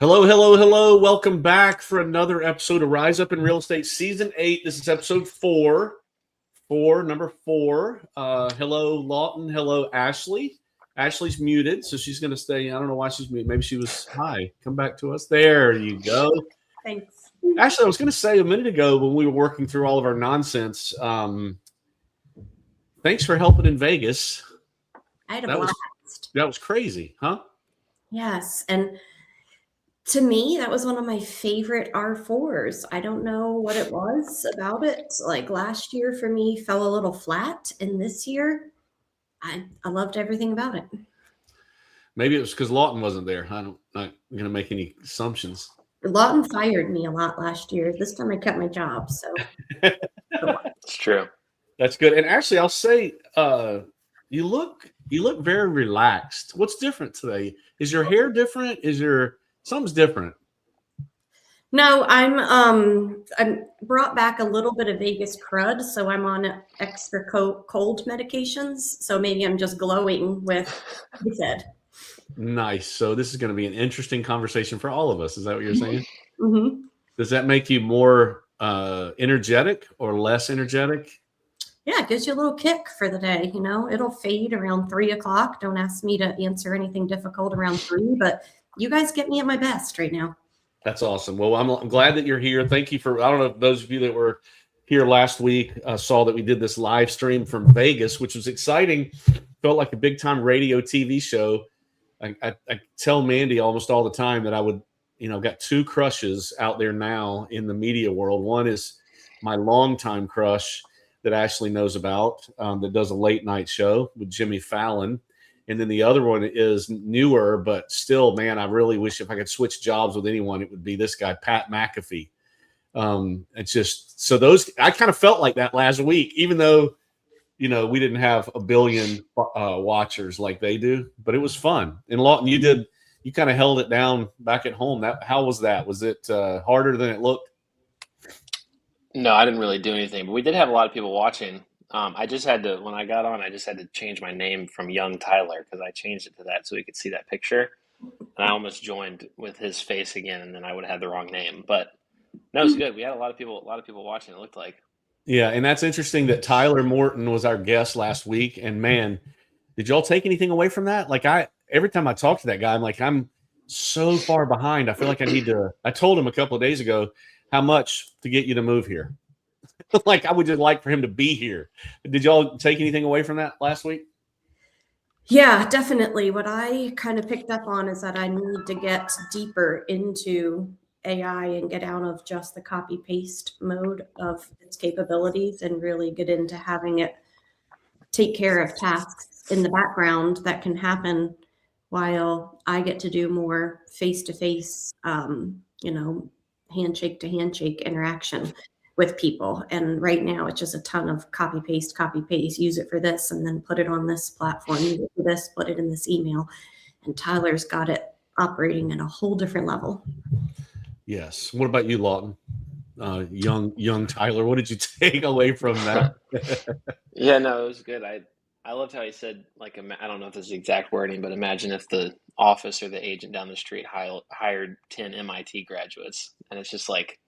Hello, hello, hello. Welcome back for another episode of Rise Up in Real Estate Season 8. This is episode 4. Number 4. Hello, Lawton. Hello, Ashley. Ashley's muted, so she's going to stay. I don't know why she's muted. Maybe she was, hi, come back to us. There you go. Thanks. Ashley, I was going to say a minute ago when we were working through all of our nonsense, thanks for helping in Vegas. I had a blast. That was crazy, huh? Yes, and to me, that was one of my favorite R4s. I don't know what it was about it. Like last year for me fell a little flat, and this year I loved everything about it. Maybe it was because Lawton wasn't there. I'm not going to make any assumptions. Lawton fired me a lot last year. This time I kept my job, so It's true. That's good. And actually, I'll say you look very relaxed. What's different today? Is your hair different? Something's different? No, I'm brought back a little bit of Vegas crud, so I'm on extra cold medications. So maybe I'm just glowing with the head. Nice. So this is going to be an interesting conversation for all of us. Is that what you're saying? Mm-hmm. Does that make you more energetic or less energetic? Yeah, it gives you a little kick for the day. You know, it'll fade around 3 o'clock. Don't ask me to answer anything difficult around 3, but you guys get me at my best right now. That's awesome. Well, I'm glad that you're here. Thank you for, I don't know if those of you that were here last week saw that we did this live stream from Vegas, which was exciting. Felt like a big time radio TV show. I tell Mandy almost all the time that I would, got 2 crushes out there now in the media world. One is my longtime crush that Ashley knows about that does a late night show with Jimmy Fallon. And then the other one is newer, but still, man, I really wish if I could switch jobs with anyone, it would be this guy, Pat McAfee. It's just, so those, I kind of felt like that last week, even though, we didn't have a billion watchers like they do, but it was fun. And Lawton, you kind of held it down back at home. How was that? Was it harder than it looked? No, I didn't really do anything, but we did have a lot of people watching. I just had to, when I got on, I just had to change my name from Young Tyler because I changed it to that so we could see that picture. And I almost joined with his face again, and then I would have had the wrong name. But no, it was good. We had a lot of people watching, it looked like. Yeah, and that's interesting that Tyler Morton was our guest last week. And man, did y'all take anything away from that? Like every time I talk to that guy, I'm like, I'm so far behind. I feel like I told him a couple of days ago how much to get you to move here. Like I would just like for him to be here. Did y'all take anything away from that last week? Yeah, definitely. What I kind of picked up on is that I need to get deeper into AI and get out of just the copy paste mode of its capabilities and really get into having it take care of tasks in the background that can happen while I get to do more face-to-face, handshake to handshake interaction with people. And right now it's just a ton of copy paste, use it for this, and then put it on this platform, use it for this, put it in this email. And Tyler's got it operating at a whole different level. Yes. What about you, Lawton? Young Tyler, what did you take away from that? Yeah, no, it was good. I loved how he said, like, I don't know if this is the exact wording, but imagine if the office or the agent down the street hired 10 MIT graduates. And it's just like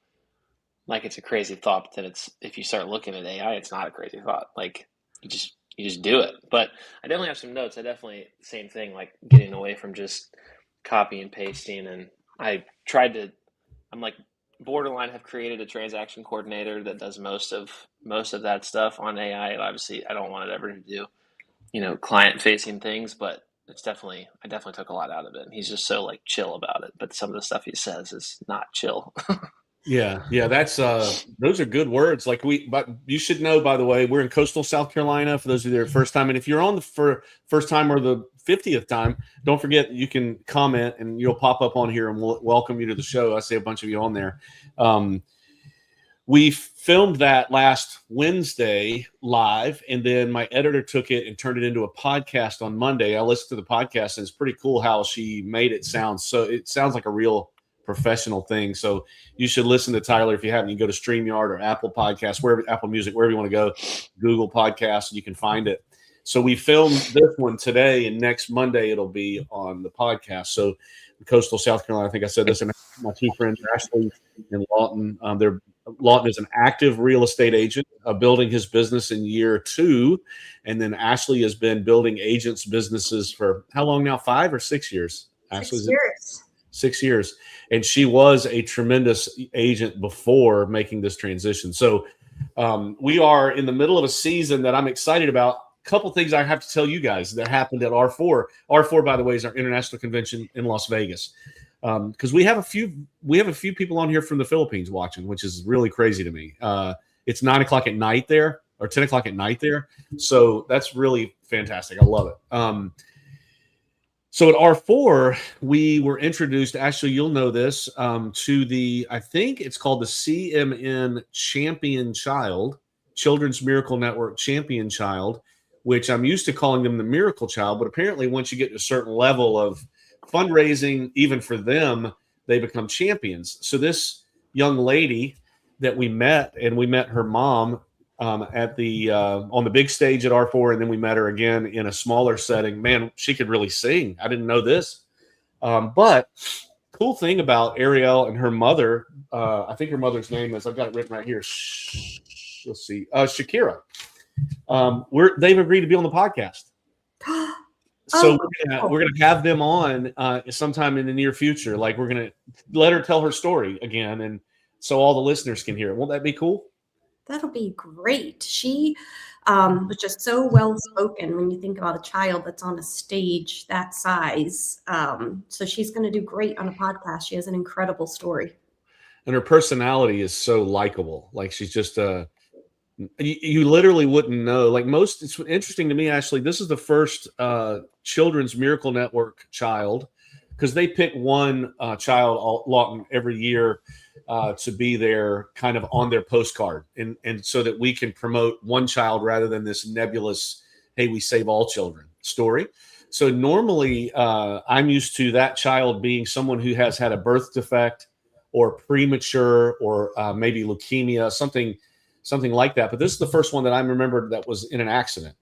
it's a crazy thought, but then if you start looking at AI, it's not a crazy thought. Like you just do it. But I definitely have some notes. Same thing, like getting away from just copy and pasting. And I'm like borderline have created a transaction coordinator that does most of that stuff on AI. Obviously I don't want it ever to do, client facing things, but I definitely took a lot out of it. And he's just so like chill about it. But some of the stuff he says is not chill. Yeah, that's those are good words. But you should know, by the way, we're in coastal South Carolina for those of you that are first time. And if you're on the first time or the 50th time, don't forget you can comment and you'll pop up on here and we'll welcome you to the show. I see a bunch of you on there. We filmed that last Wednesday live, and then my editor took it and turned it into a podcast on Monday. I listened to the podcast, and it's pretty cool how she made it sound. So it sounds like a real professional thing. So you should listen to Tyler if you haven't. You go to StreamYard or Apple Podcasts, Apple Music, wherever you want to go, Google Podcasts, and you can find it. So we filmed this one today, and next Monday it'll be on the podcast. So coastal South Carolina, I think I said this, and my two friends, Ashley and Lawton, Lawton is an active real estate agent, building his business in year 2. And then Ashley has been building agents' businesses for how long now? 5 or 6 years? 6 years. 6 years. And she was a tremendous agent before making this transition. So we are in the middle of a season that I'm excited about. A couple things I have to tell you guys that happened at R4. R4, by the way, is our international convention in Las Vegas. Because we have a few people on here from the Philippines watching, which is really crazy to me. It's 9 o'clock at night there, or 10 o'clock at night there. So that's really fantastic. I love it. So at R4, we were introduced, actually, you'll know this, to I think it's called the CMN Champion Child, Children's Miracle Network Champion Child, which I'm used to calling them the Miracle Child. But apparently once you get to a certain level of fundraising, even for them, they become champions. So this young lady that we met, and we met her mom at the on the big stage at R4, and then we met her again in a smaller setting. Man, she could really sing. I didn't know this. But cool thing about Ariel and her mother, I think her mother's name is, I've got it written right here. Let's see, Shakira. They've agreed to be on the podcast. So we're gonna have them on sometime in the near future. Like, we're gonna let her tell her story again, and so all the listeners can hear it. Won't that be cool? That'll be great. She was just so well spoken when you think about a child that's on a stage that size. So she's going to do great on a podcast. She has an incredible story. And her personality is so likable. Like, she's just you literally wouldn't know. Like, it's interesting to me, Ashley, this is the first Children's Miracle Network child, because they pick one child, Lawton, every year to be there kind of on their postcard, and so that we can promote one child rather than this nebulous, hey, we save all children story. So normally I'm used to that child being someone who has had a birth defect or premature or maybe leukemia, something like that. But this is the first one that I remembered that was in an accident.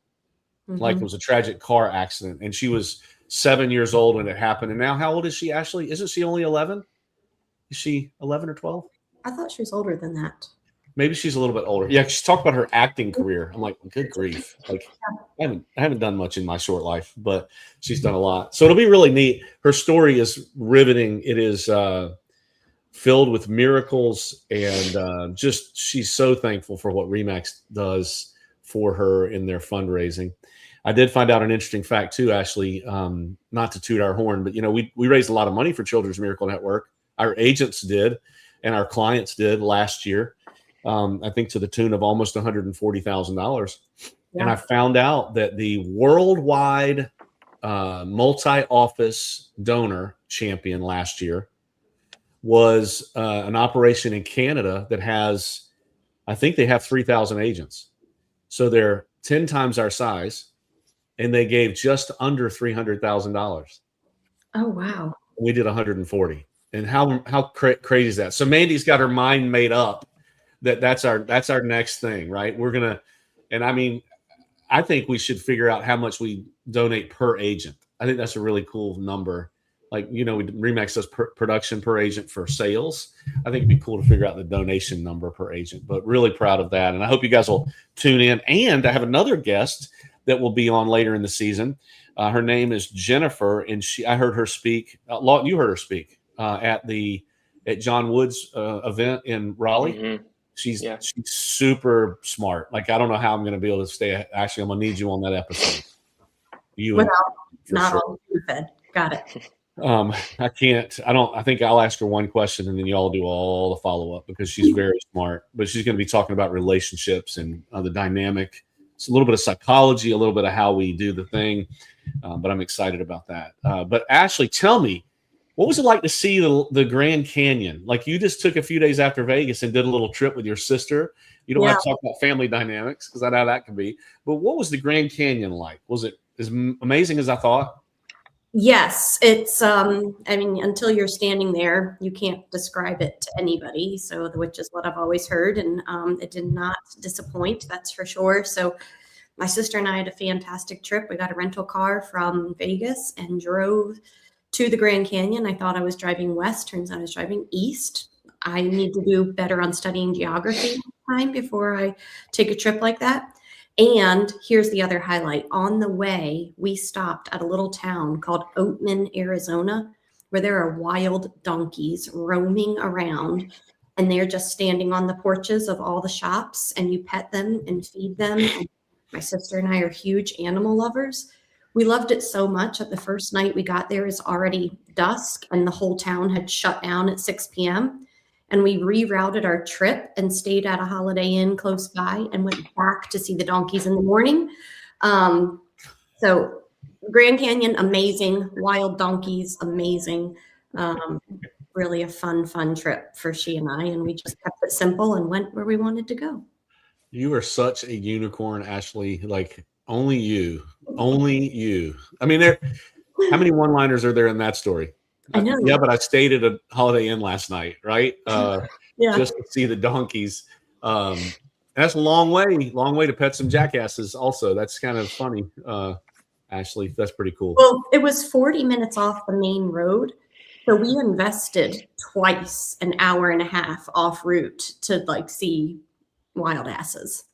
Mm-hmm. Like, it was a tragic car accident, and she was 7 years old when it happened. And now, how old is she, Ashley? Isn't she only 11? Is she 11 or 12? I thought she was older than that. Maybe she's a little bit older. Yeah, she talked about her acting career. I'm like, good grief. Like, I haven't done much in my short life, but she's done a lot. So it'll be really neat. Her story is riveting. It is filled with miracles, and just, she's so thankful for what RE/MAX does for her in their fundraising. I did find out an interesting fact too, Ashley, not to toot our horn, but we raised a lot of money for Children's Miracle Network. Our agents did, and our clients did last year. I think to the tune of almost $140,000. Yeah. And I found out that the worldwide multi-office donor champion last year was an operation in Canada that has, I think they have 3,000 agents. So they're 10 times our size, and they gave just under $300,000. Oh, wow. We did 140. And how crazy is that? So Mandy's got her mind made up that that's our next thing, right? We're gonna, and I mean, I think we should figure out how much we donate per agent. I think that's a really cool number. Like, RE/MAX does production per agent for sales. I think it'd be cool to figure out the donation number per agent. But really proud of that, and I hope you guys will tune in. And I have another guest that will be on later in the season. Her name is Jennifer, and I heard her speak. Lawton, you heard her speak at John Wood's event in Raleigh. Mm-hmm. She's super smart. Like, I don't know how I'm going to be able to stay. Actually, I'm going to need you on that episode. Not on fed. Got it. I can't. I think I'll ask her one question, and then y'all do all the follow up, because she's very smart. But she's going to be talking about relationships and the dynamic. It's a little bit of psychology, a little bit of how we do the thing. But I'm excited about that. But Ashley, tell me, what was it like to see the Grand Canyon? Like, you just took a few days after Vegas and did a little trip with your sister. You don't have to talk about family dynamics, because I know that can be. But what was the Grand Canyon like? Was it as amazing as I thought? Yes, it's, until you're standing there, you can't describe it to anybody. So, which is what I've always heard. And it did not disappoint, that's for sure. So my sister and I had a fantastic trip. We got a rental car from Vegas and drove to the Grand Canyon. I thought I was driving west. Turns out I was driving east. I need to do better on studying geography next time before I take a trip like that. And here's the other highlight. On the way, we stopped at a little town called Oatman, Arizona, where there are wild donkeys roaming around, and they're just standing on the porches of all the shops, and you pet them and feed them. And my sister and I are huge animal lovers. We loved it so much that the first night we got there is already dusk, and the whole town had shut down at 6 p.m. And we rerouted our trip and stayed at a Holiday Inn close by and went back to see the donkeys in the morning. So Grand Canyon, amazing. Wild donkeys, amazing. Really a fun trip for she and I. And we just kept it simple and went where we wanted to go. You are such a unicorn, Ashley. Like only you. I mean, how many one-liners are there in that story? I know. Yeah, but I stayed at a Holiday Inn last night, right? Yeah. Just to see the donkeys. That's a long way to pet some jackasses. Also, that's kind of funny, Ashley. That's pretty cool. Well, it was 40 minutes off the main road. So we invested twice an hour and a half off route to like see wild asses.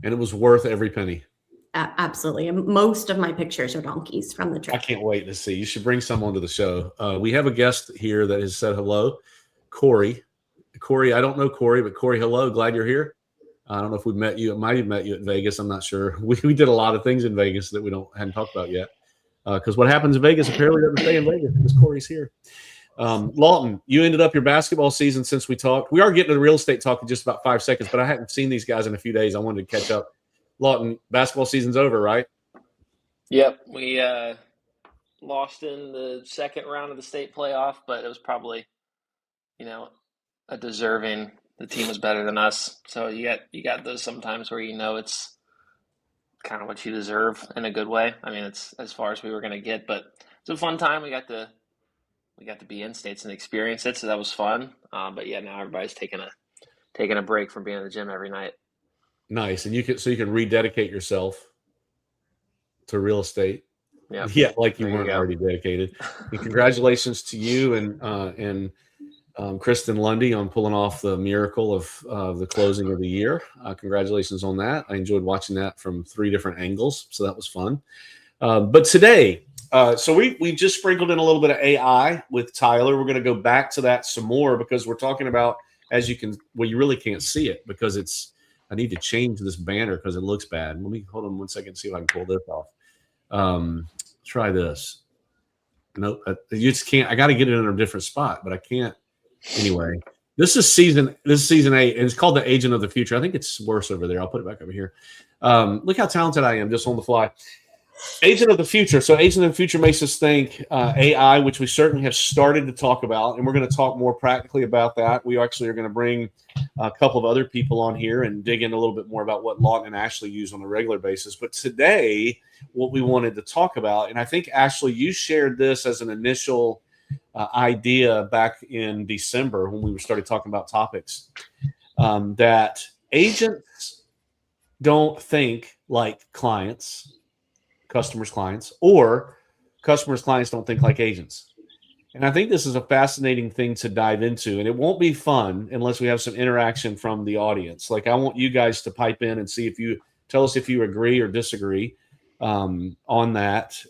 And it was worth every penny. Absolutely. And most of my pictures are donkeys from the trip. I can't wait to see. You should bring someone to the show. We have a guest here that has said hello, Corey. Corey, I don't know Corey, but Corey, hello. Glad you're here. I don't know if we met you. I might have met you at Vegas. I'm not sure. We did a lot of things in Vegas that we hadn't talked about yet. Because what happens in Vegas apparently doesn't stay in Vegas because Corey's here. Lawton, you ended up your basketball season since we talked. We are getting to the real estate talk in just about 5 seconds, but I hadn't seen these guys in a few days. I wanted to catch up. Lawton, basketball season's over, right? Yep, we lost in the second round of the state playoff, but it was probably, a deserving. The team was better than us, so you got those sometimes where it's kind of what you deserve in a good way. I mean, it's as far as we were going to get, but it's a fun time. We got to be in states and experience it, so that was fun. But yeah, now everybody's taking a break from being in the gym every night. Nice, and you can rededicate yourself to real estate. Yeah, like you weren't already dedicated. And congratulations to you and Kristen Lundy on pulling off the miracle of the closing of the year. Congratulations on that. I enjoyed watching that from 3 different angles, so that was fun. But today, so we just sprinkled in a little bit of AI with Tyler. We're going to go back to that some more because we're talking about, you really can't see it because I need to change this banner because it looks bad. Let me hold on 1 second and see if I can pull this off. Try this. Nope, you just can't. I got to get it in a different spot, but I can't. Anyway, this is season 8, and it's called The Agent of the Future. I think it's worse over there. I'll put it back over here. Look how talented I am just on the fly. Agent of the Future. So Agent of the Future makes us think AI, which we certainly have started to talk about, and we're going to talk more practically about that. We actually are going to bring a couple of other people on here and dig in a little bit more about what Lawton and Ashley use on a regular basis. But today, what we wanted to talk about, and I think, Ashley, you shared this as an initial idea back in December when we started talking about topics, that agents don't think like clients, customers' clients, or customers' clients don't think like agents. And I think this is a fascinating thing to dive into, and it won't be fun unless we have some interaction from the audience. Like, I want you guys to pipe in and tell us if you agree or disagree on that,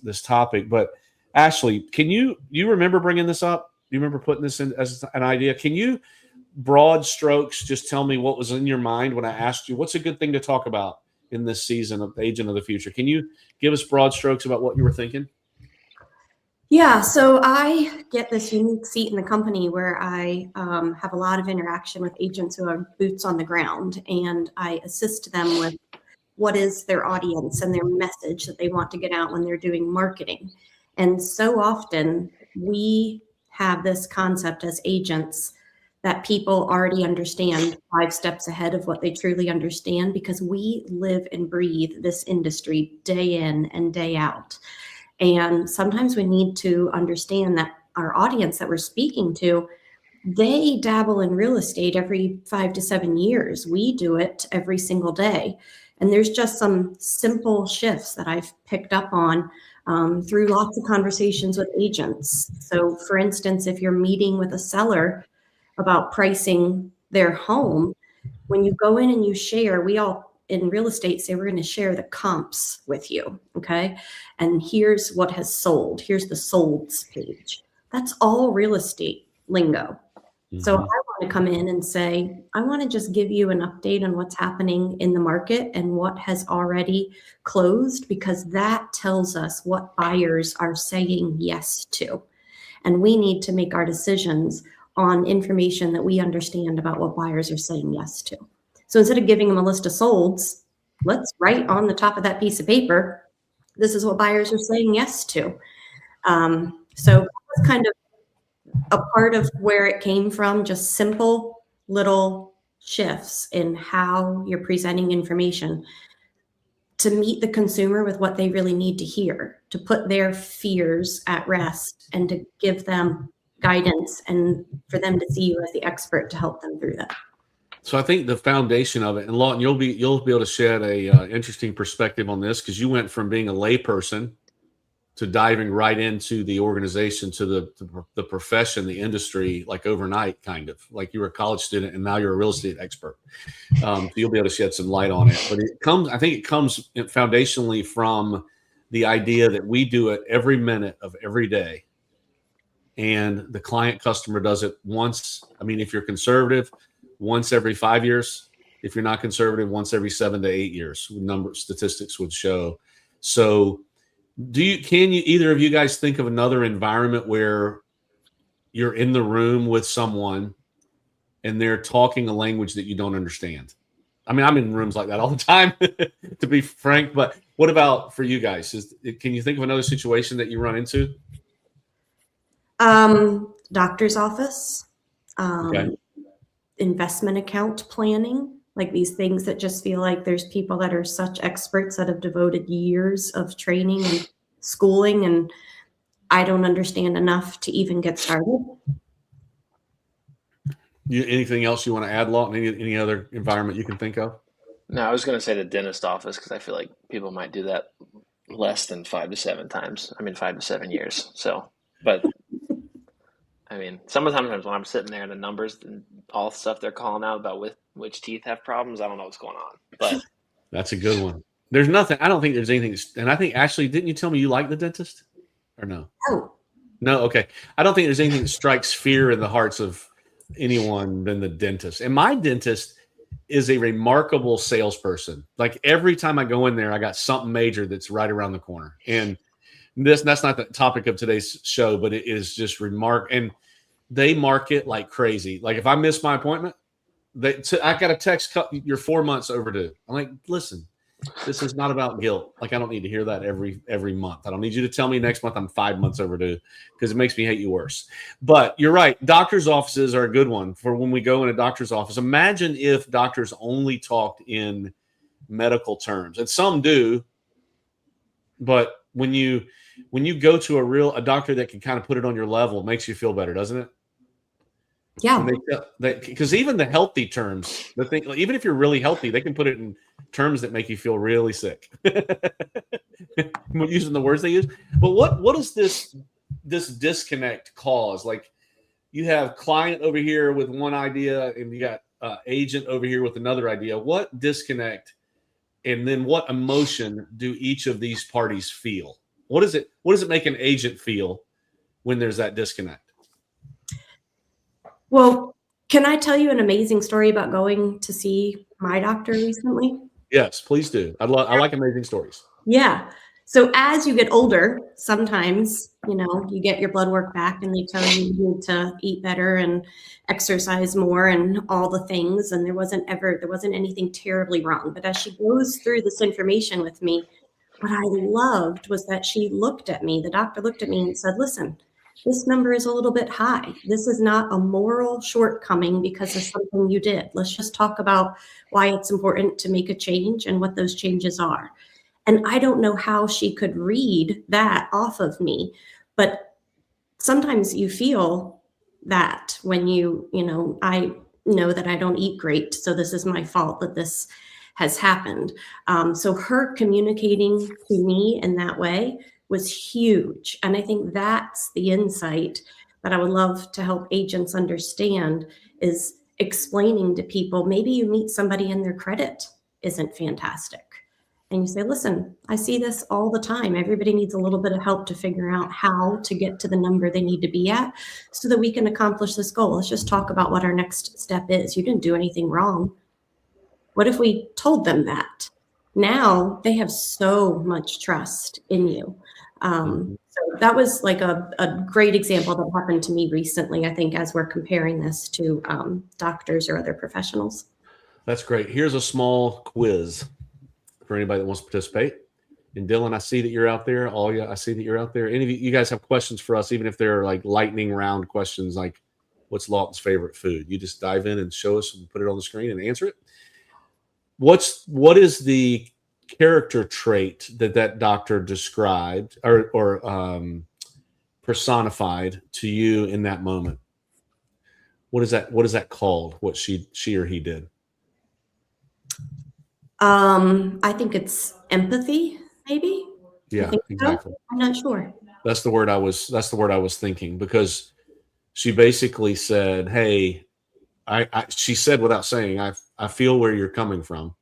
this topic. But Ashley, can you remember bringing this up? Do you remember putting this in as an idea? Can you, broad strokes, just tell me what was in your mind when I asked you, what's a good thing to talk about in this season of Agent of the Future? Can you give us broad strokes about what you were thinking? Yeah, so I get this unique seat in the company where I have a lot of interaction with agents who have boots on the ground, and I assist them with what is their audience and their message that they want to get out when they're doing marketing. And so often we have this concept as agents that people already understand 5 steps ahead of what they truly understand because we live and breathe this industry day in and day out. And sometimes we need to understand that our audience that we're speaking to They dabble in real estate every 5 to 7 years. We do it every single day. And there's just some simple shifts that I've picked up on through lots of conversations with agents. So, for instance, if you're meeting with a seller about pricing their home, when you go in and you share, we all in real estate say we're going to share the comps with you. Okay. And here's what has sold. Here's the solds page. That's all real estate lingo. So I want to come in and say, I want to just give you an update on what's happening in the market and what has already closed, because that tells us what buyers are saying yes to. And we need to make our decisions on information that we understand about what buyers are saying yes to. So instead of giving them a list of solds, let's write on the top of that piece of paper, this is what buyers are saying yes to. So that's kind of a part of where it came from, just simple little shifts in how you're presenting information to meet the consumer with what they really need to hear, to put their fears at rest and to give them guidance and for them to see you as the expert to help them through that. So I think the foundation of it, and Lawton, you'll be able to shed a interesting perspective on this, because you went from being a layperson to diving right into the organization, to the profession, the industry, like overnight, kind of like you were a college student and now you're a real estate expert. So you'll be able to shed some light on it. But I think it comes foundationally from the idea that we do it every minute of every day. And the client customer does it once. I mean, if you're conservative, once every 5 years. If you're not conservative, once every 7 to 8 years, statistics would show. So can you either of you guys think of another environment where you're in the room with someone and they're talking a language that you don't understand? I mean, I'm in rooms like that all the time, to be frank, but what about for you guys? Can you think of another situation that you run into? Doctor's office, Okay. investment account planning, like these things that just feel like there's people that are such experts that have devoted years of training and schooling, and I don't understand enough to even get started. Anything else you want to add, Lawton? Any other environment you can think of? No, I was going to say the dentist office, because I feel like people might do that less than 5 to 7 times. I mean, 5 to 7 years. So, but I mean, sometimes when I'm sitting there and the numbers and all the stuff they're calling out about which teeth have problems, I don't know what's going on. But That's a good one. There's nothing. I don't think there's anything. And I think, Ashley, didn't you tell me you like the dentist or no? Oh, No. Okay. I don't think there's anything that strikes fear in the hearts of anyone than the dentist. And my dentist is a remarkable salesperson. Like every time I go in there, I got something major that's right around the corner. And that's not the topic of today's show, but it is just and they market like crazy. Like if I miss my appointment, I got a text, you're 4 months overdue. I'm like, listen, this is not about guilt. Like I don't need to hear that every month. I don't need you to tell me next month I'm 5 months overdue, because it makes me hate you worse. But you're right. Doctors' offices are a good one for when we go in a doctor's office. Imagine if doctors only talked in medical terms, and some do. But when you go to a doctor that can kind of put it on your level, it makes you feel better, doesn't it? yeah. Because even the healthy terms, even if you're really healthy, they can put it in terms that make you feel really sick. Using the words they use. But what is this disconnect cause? Like you have client over here with one idea, and you got agent over here with another idea. What disconnect, and then what emotion do each of these parties feel? What does it make an agent feel when there's that disconnect? Well, can I tell you an amazing story about going to see my doctor recently? Yes, please do. I like amazing stories. Yeah. So as you get older, sometimes, you get your blood work back and they tell you you need to eat better and exercise more and all the things. And there wasn't anything terribly wrong. But as she goes through this information with me, what I loved was that the doctor looked at me and said, listen, this number is a little bit high. This is not a moral shortcoming because of something you did. Let's just talk about why it's important to make a change and what those changes are. And I don't know how she could read that off of me, but sometimes you feel that when I know that I don't eat great, so this is my fault that this has happened. So her communicating to me in that way was huge. And I think that's the insight that I would love to help agents understand, is explaining to people, maybe you meet somebody and their credit isn't fantastic. And you say, listen, I see this all the time. Everybody needs a little bit of help to figure out how to get to the number they need to be at so that we can accomplish this goal. Let's just talk about what our next step is. You didn't do anything wrong. What if we told them that? Now they have so much trust in you. So that was like a great example that happened to me recently, I think, as we're comparing this to doctors or other professionals. That's great. Here's a small quiz for anybody that wants to participate. And Dylan, I see that you're out there. I see that you're out there. Any of you guys have questions for us, even if they're like lightning round questions, like what's Lawton's favorite food? You just dive in and show us and put it on the screen and answer it. What is the character trait that doctor described or personified to you in that moment? What is that called? What she or he did? I think it's empathy, maybe. Yeah, exactly. So? I'm not sure. That's the word I was thinking, because she basically said, "Hey," she said without saying, I feel where you're coming from.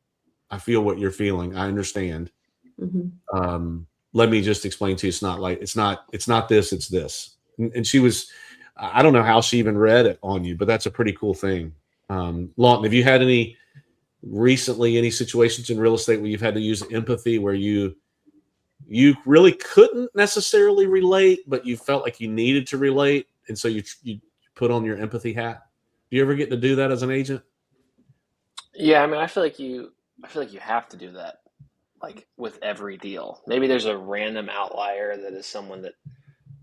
I feel what you're feeling. I understand. Mm-hmm. Let me just explain to you. It's not this, it's this. And she was, I don't know how she even read it on you, but that's a pretty cool thing. Lawton, have you had any situations in real estate where you've had to use empathy, where you really couldn't necessarily relate, but you felt like you needed to relate, and so you put on your empathy hat? Do you ever get to do that as an agent? Yeah, I mean, I feel like you have to do that, like with every deal. Maybe there's a random outlier that is someone that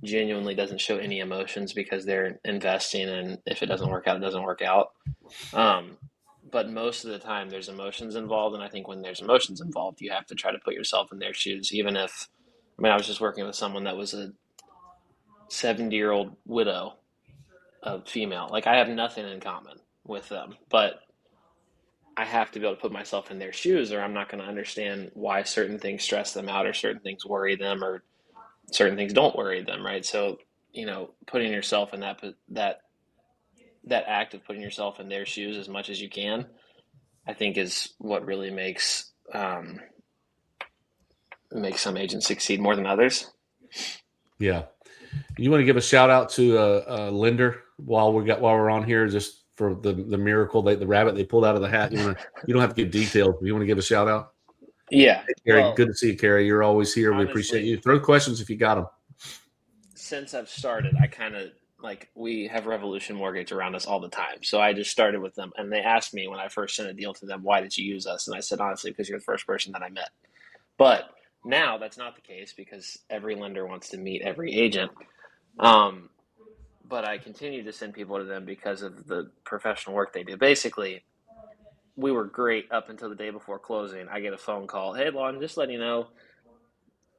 genuinely doesn't show any emotions because they're investing, and if it doesn't work out, it doesn't work out. But most of the time there's emotions involved. And I think when there's emotions involved, you have to try to put yourself in their shoes. Even if, I was just working with someone that was a 70-year-old widow, a female. Like, I have nothing in common with them, but I have to be able to put myself in their shoes, or I'm not going to understand why certain things stress them out, or certain things worry them, or certain things don't worry them. Right. So, putting yourself in that act of putting yourself in their shoes as much as you can, I think, is what really makes some agents succeed more than others. Yeah. You want to give a shout out to a lender while we're on here, just for the miracle, the rabbit they pulled out of the hat? You don't have to give details, but you want to give a shout out? Yeah. Hey, Carrie, good to see you, Carrie. You're always here. Honestly, we appreciate you. Throw questions if you got them. Since I've started, I kind of, we have Revolution Mortgage around us all the time. So I just started with them, and they asked me when I first sent a deal to them, why did you use us? And I said, honestly, because you're the first person that I met. But now that's not the case, because every lender wants to meet every agent. But I continue to send people to them because of the professional work they do. Basically, we were great up until the day before closing. I get a phone call. Hey, Lon, just letting you know,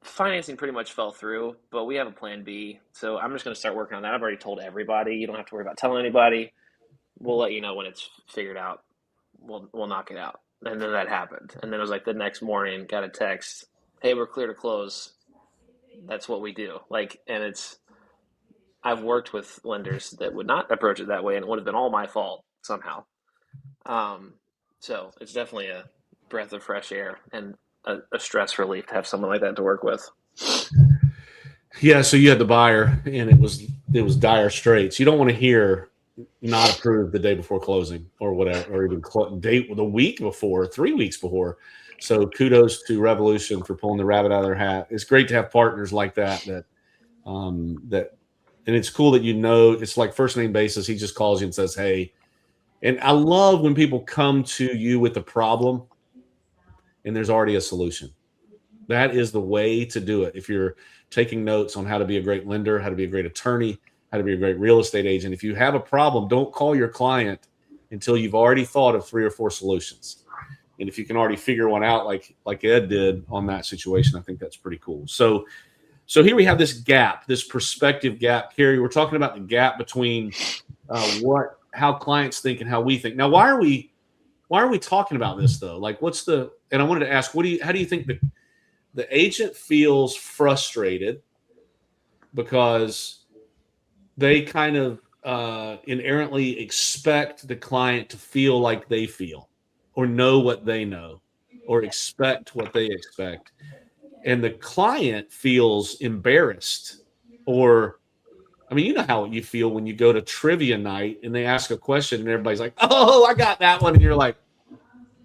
financing pretty much fell through, but we have a plan B. So I'm just going to start working on that. I've already told everybody. You don't have to worry about telling anybody. We'll let you know when it's figured out. We'll knock it out. And then that happened. And then it was like the next morning, got a text. Hey, we're clear to close. That's what we do. And I've worked with lenders that would not approach it that way, and it would have been all my fault somehow. So it's definitely a breath of fresh air and a stress relief to have someone like that to work with. Yeah, so you had the buyer, and it was dire straits. You don't want to hear not approved the day before closing or whatever, or even date the week before, 3 weeks before. So kudos to Revolution for pulling the rabbit out of their hat. It's great to have partners like that, and it's cool that it's like first name basis. He just calls you and says, hey. And I love when people come to you with a problem and there's already a solution. That is the way to do it. If you're taking notes on how to be a great lender, how to be a great attorney, how to be a great real estate agent, if you have a problem, don't call your client until you've already thought of 3 or 4 solutions. And if you can already figure one out, like Ed did on that situation, I think that's pretty cool. So here we have this gap, this perspective gap. Carrie, we're talking about the gap between how clients think and how we think. Now, why are we talking about this though? Like, and I wanted to ask, how do you think the agent feels frustrated because they kind of inherently expect the client to feel like they feel, or know what they know, or expect what they expect, and the client feels embarrassed, or I mean, you know how you feel when you go to trivia night and they ask a question and everybody's like, "Oh, I got that one," and you're like,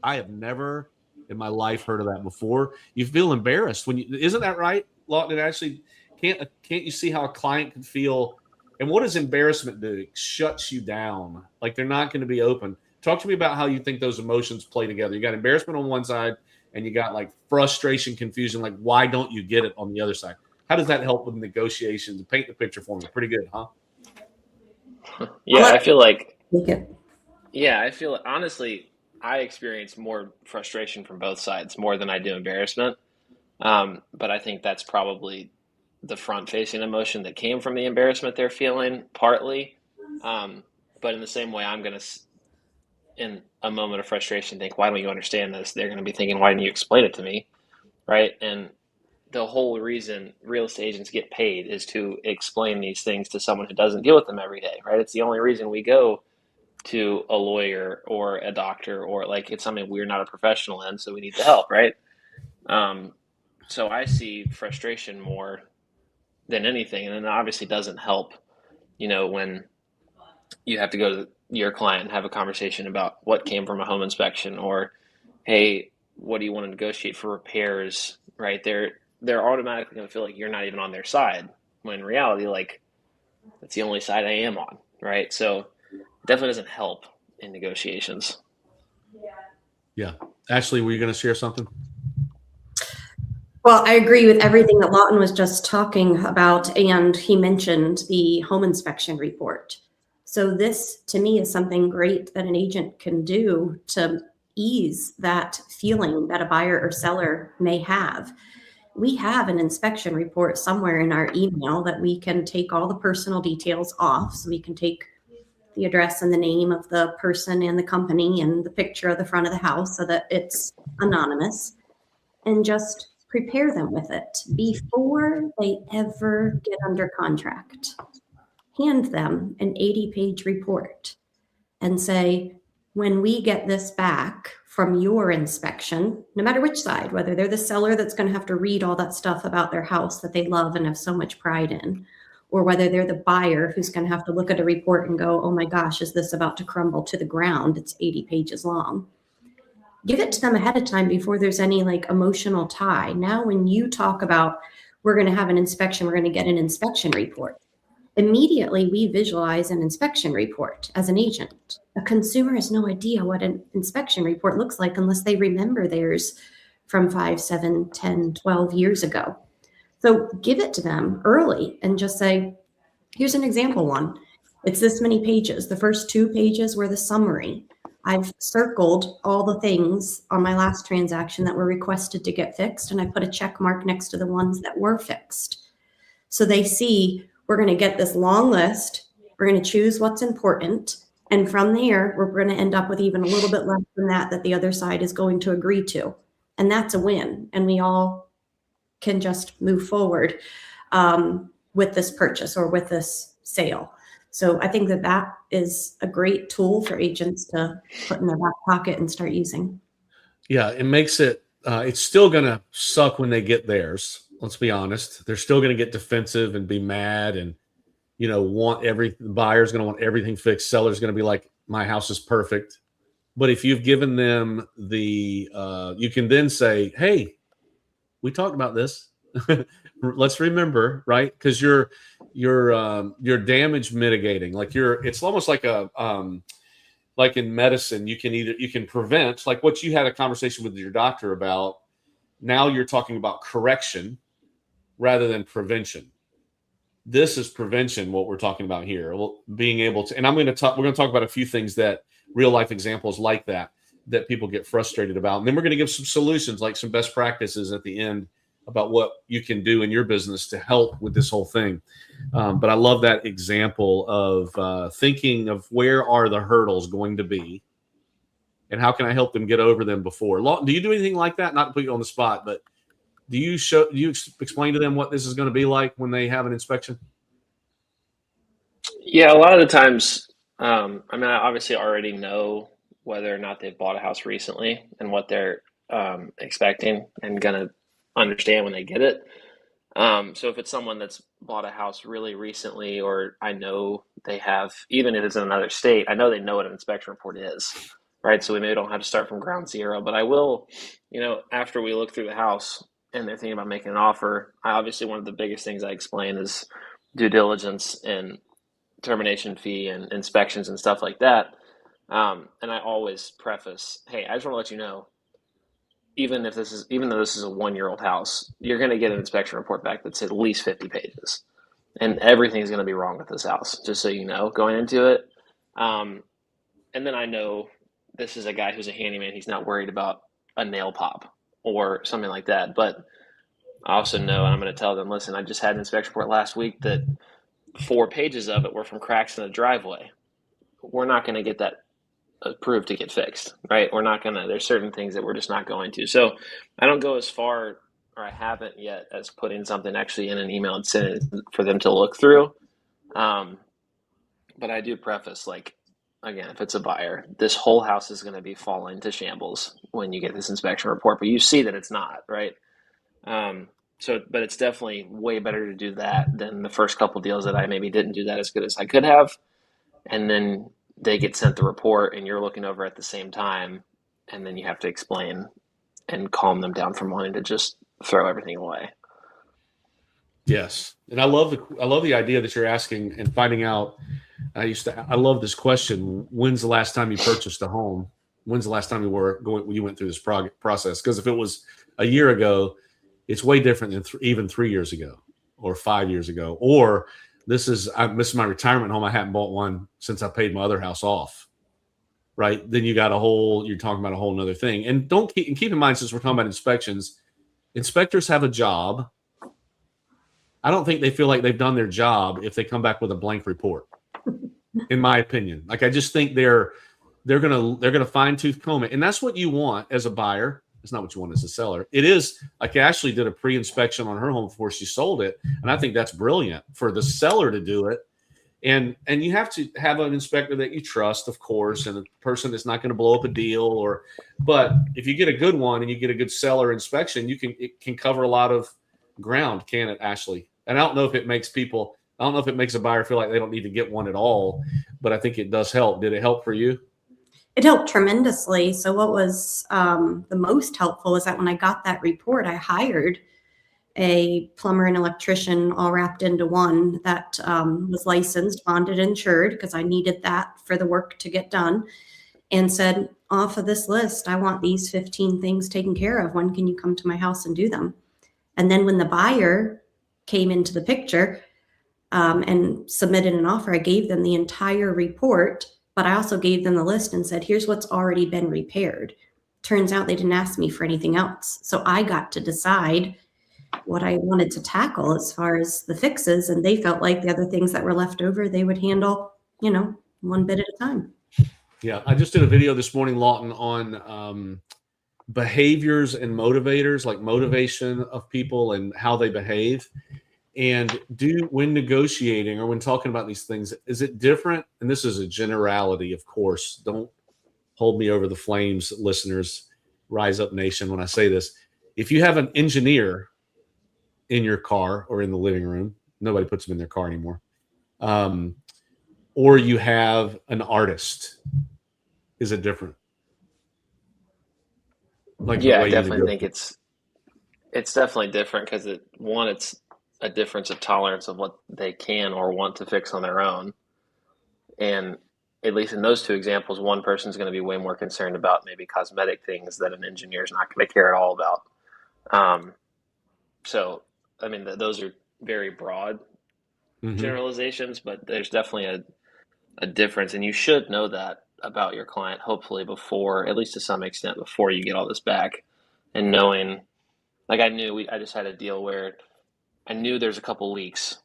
"I have never in my life heard of that before." You feel embarrassed isn't that right, Lawton? It actually can't you see how a client can feel? And what does embarrassment do? It shuts you down. Like they're not going to be open. Talk to me about how you think those emotions play together. You got embarrassment on one side, and you got like frustration, confusion. Like, why don't you get it on the other side? How does that help with negotiations? Paint the picture for me. Pretty good, huh? Yeah, I feel like. Okay. Yeah, I feel honestly, I experience more frustration from both sides more than I do embarrassment. But I think that's probably the front-facing emotion that came from the embarrassment they're feeling, partly. But in the same way, I'm going to, in a moment of frustration, think, "Why don't you understand this?" They're going to be thinking, "Why didn't you explain it to me?" Right? And the whole reason real estate agents get paid is to explain these things to someone who doesn't deal with them every day, right? It's the only reason we go to a lawyer or a doctor, or like it's something we're not a professional in, so we need the help, right? So I see frustration more than anything, and it obviously doesn't help, when you have to go to your client and have a conversation about what came from a home inspection, or hey, what do you want to negotiate for repairs, right? They're automatically going to feel like you're not even on their side, when in reality, like, that's the only side I am on, right? So it definitely doesn't help in negotiations. Yeah. Ashley, were you going to share something? Well, I agree with everything that Lawton was just talking about, and he mentioned the home inspection report. So this, to me, is something great that an agent can do to ease that feeling that a buyer or seller may have. We have an inspection report somewhere in our email that we can take all the personal details off. So we can take the address and the name of the person and the company and the picture of the front of the house so that it's anonymous, and just prepare them with it before they ever get under contract. Hand them an 80-page report and say, when we get this back from your inspection, no matter which side, whether they're the seller that's going to have to read all that stuff about their house that they love and have so much pride in, or whether they're the buyer who's going to have to look at a report and go, "Oh my gosh, is this about to crumble to the ground? It's 80 pages long." Give it to them ahead of time before there's any like emotional tie. Now, when you talk about, we're going to have an inspection, we're going to get an inspection report, immediately we visualize an inspection report as an agent. A consumer has no idea what an inspection report looks like unless they remember theirs from 5, 7, 10, 12 years ago. So give it to them early and just say, here's an example one. It's this many pages. The first 2 pages were the summary. I've circled all the things on my last transaction that were requested to get fixed, and I put a check mark next to the ones that were fixed. So they see, we're going to get this long list. We're going to choose what's important. And from there, we're going to end up with even a little bit less than that the other side is going to agree to. And that's a win. And we all can just move forward with this purchase or with this sale. So I think that is a great tool for agents to put in their back pocket and start using. Yeah, it makes it, it's still going to suck when they get theirs. Let's be honest. They're still going to get defensive and be mad and, the buyer's going to want everything fixed. Seller's going to be like, my house is perfect. But if you've given them you can then say, hey, we talked about this. Let's remember, right? Because you're damage mitigating. Like it's almost like like in medicine, you can prevent, like what you had a conversation with your doctor about. Now you're talking about correction rather than prevention. This is prevention, what we're talking about here. Well, being able to, and we're going to talk about a few things that real life examples like that people get frustrated about. And then we're going to give some solutions, like some best practices at the end about what you can do in your business to help with this whole thing. But I love that example of thinking of where are the hurdles going to be, and how can I help them get over them before. Do you do anything like that? Not to put you on the spot, but do you explain to them what this is going to be like when they have an inspection? Yeah, a lot of the times, I mean, I obviously already know whether or not they've bought a house recently and what they're expecting and gonna understand when they get it. So if it's someone that's bought a house really recently, or I know they have, even if it's in another state, I know they know what an inspection report is, right? So we maybe don't have to start from ground zero, but I will, after we look through the house and they're thinking about making an offer, I obviously, one of the biggest things I explain is due diligence and termination fee and inspections and stuff like that. And I always preface, hey, I just want to let you know, even though this is a 1-year-old house, you're going to get an inspection report back that's at least 50 pages, and everything's going to be wrong with this house, just so you know, going into it. And then I know this is a guy who's a handyman. He's not worried about a nail pop or something like that. But I also know, and I'm going to tell them, listen, I just had an inspection report last week that 4 pages of it were from cracks in the driveway. We're not going to get that approved to get fixed, right? There's certain things that we're just not going to. So I don't go as far, or I haven't yet, as putting something actually in an email and sending it for them to look through. But I do preface, like, again, if it's a buyer, this whole house is going to be falling to shambles when you get this inspection report, but you see that it's not, right? But it's definitely way better to do that than the first couple deals that I maybe didn't do that as good as I could have. And then they get sent the report and you're looking over at the same time. And then you have to explain and calm them down from wanting to just throw everything away. Yes. And I love the idea that you're asking and finding out. I love this question. When's the last time you purchased a home? When's the last time you went through this process? Because if it was a year ago, it's way different than even 3 years ago or 5 years ago. Or this is my retirement home. I haven't bought one since I paid my other house off. Right. Then you're talking about a whole nother thing. And keep in mind, since we're talking about inspections, inspectors have a job. I don't think they feel like they've done their job if they come back with a blank report, in my opinion. Like, I just think they're gonna fine tooth comb it, and that's what you want as a buyer. It's not what you want as a seller. It is, like, Ashley did a pre-inspection on her home before she sold it, and I think that's brilliant for the seller to do it. And you have to have an inspector that you trust, of course, and a person that's not going to blow up a deal. But if you get a good one and you get a good seller inspection, it can cover a lot of ground, can it, Ashley? And I don't know if it makes a buyer feel like they don't need to get one at all, but I think it does help. Did it help for you? It helped tremendously. So what was the most helpful is that when I got that report, I hired a plumber and electrician all wrapped into one that was licensed, bonded, insured, because I needed that for the work to get done, and said, off of this list, I want these 15 things taken care of. When can you come to my house and do them? And then when the buyer came into the picture and submitted an offer, I gave them the entire report, but I also gave them the list and said, here's what's already been repaired. Turns out they didn't ask me for anything else. So I got to decide what I wanted to tackle as far as the fixes, and they felt like the other things that were left over, they would handle, one bit at a time. Yeah, I just did a video this morning, Lawton, on behaviors and motivators, like motivation of people and how they behave. And when negotiating or when talking about these things, is it different? And this is a generality, of course. Don't hold me over the flames, listeners. Rise Up Nation when I say this. If you have an engineer in your car or in the living room, nobody puts them in their car anymore, or you have an artist, is it different? I definitely think it's definitely different because it's a difference of tolerance of what they can or want to fix on their own. And at least in those two examples, one person's going to be way more concerned about maybe cosmetic things that an engineer is not going to care at all about. So, I mean, those are very broad generalizations, but there's definitely a difference. And you should know that about your client, hopefully before, at least to some extent, before you get all this back. And knowing, like, I just had a deal where I knew there's a couple leaks